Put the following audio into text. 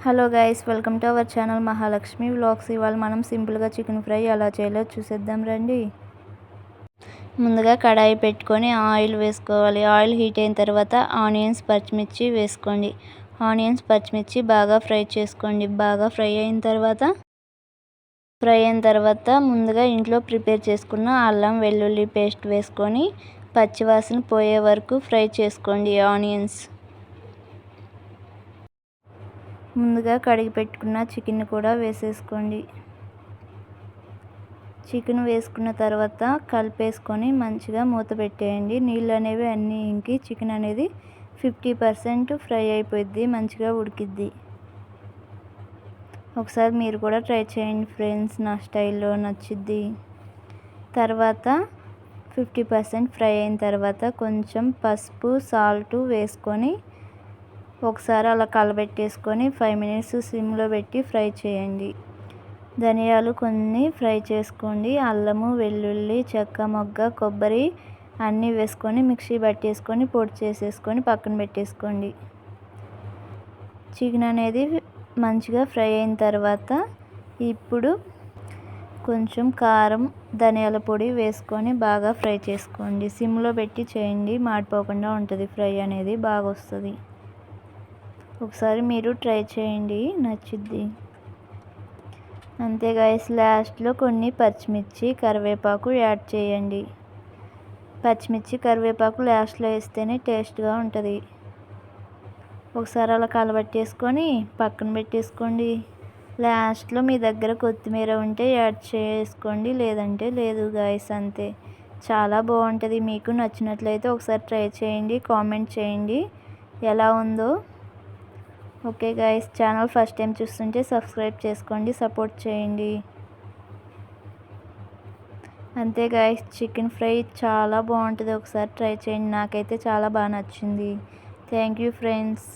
Hello guys, welcome to our channel Mahalakshmi vlogs. ఇవాళ మనం సింపుల్గా చికెన్ ఫ్రై ఎలా చేయాలో చూసేద్దాం రండి. ముందుగా కడాయి పెట్టుకొని ఆయిల్ వేసుకోవాలి. ఆయిల్ హీట్ అయిన తర్వాత ఆనియన్స్, పచ్చిమిర్చి వేసుకోండి. ఆనియన్స్, పచ్చిమిర్చి బాగా ఫ్రై చేసుకోండి. బాగా ఫ్రై అయిన తర్వాత ముందుగా ఇంట్లో ప్రిపేర్ చేసుకున్న అల్లం వెల్లుల్లి పేస్ట్ వేసుకొని పచ్చివాసన పోయే వరకు ఫ్రై చేసుకోండి. ఆనియన్స్ ముందుగా కడిగి పెట్టుకున్న చికెన్ కూడా వేసేసుకోండి. చికెన్ వేసుకున్న తర్వాత కలిపేసుకొని మంచిగా మూత పెట్టేయండి. నీళ్ళు అనేవి అన్నీ ఇంకి చికెన్ అనేది 50% ఫ్రై అయిపోద్ది, మంచిగా ఉడికిద్ది. ఒకసారి మీరు కూడా ట్రై చేయండి ఫ్రెండ్స్, నా స్టైల్లో నచ్చిద్ది. తర్వాత 50% ఫ్రై అయిన తర్వాత కొంచెం పసుపు, సాల్ట్ వేసుకొని ఒకసారి అలా కలబెట్టేసుకొని 5 మినిట్స్ సిమ్లో పెట్టి ఫ్రై చేయండి. ధనియాలు కొన్ని ఫ్రై చేసుకోండి. అల్లము, వెల్లుల్లి, చెక్క మొగ్గ, కొబ్బరి అన్నీ వేసుకొని మిక్సీ పట్టేసుకొని పొడి చేసేసుకొని పక్కన పెట్టేసుకోండి. చికెన్ అనేది మంచిగా ఫ్రై అయిన తర్వాత ఇప్పుడు కొంచెం కారం, ధనియాల పొడి వేసుకొని బాగా ఫ్రై చేసుకోండి. సిమ్లో పెట్టి చేయండి, మాడిపోకుండా ఉంటుంది. ఫ్రై అనేది బాగా వస్తుంది. ఒకసారి మీరు ట్రై చేయండి, నచ్చిద్ది. అంతే గైస్, లాస్ట్లో కొన్ని పచ్చిమిర్చి, కరివేపాకు యాడ్ చేయండి. పచ్చిమిర్చి, కరివేపాకు లాస్ట్లో వేస్తేనే టేస్ట్గా ఉంటుంది. ఒకసారి అలా కలబెట్టేసుకొని పక్కన పెట్టేసుకోండి. లాస్ట్లో మీ దగ్గర కొత్తిమీర ఉంటే యాడ్ చేసుకోండి, లేదంటే లేదు గైస్. అంతే, చాలా బాగుంటుంది. మీకు నచ్చినట్లయితే ఒకసారి ట్రై చేయండి, కామెంట్ చేయండి ఎలా ఉందో. Okay guys, channel first time చూస్తుంటే సబ్స్క్రైబ్ చేసుకోండి, సపోర్ట్ చేయండి. అంతే గైస్, చికెన్ ఫ్రై చాలా బాగుంటుంది. ఒకసారి ట్రై చేయండి, నాకైతే చాలా బాగా నచ్చింది. Thank you friends.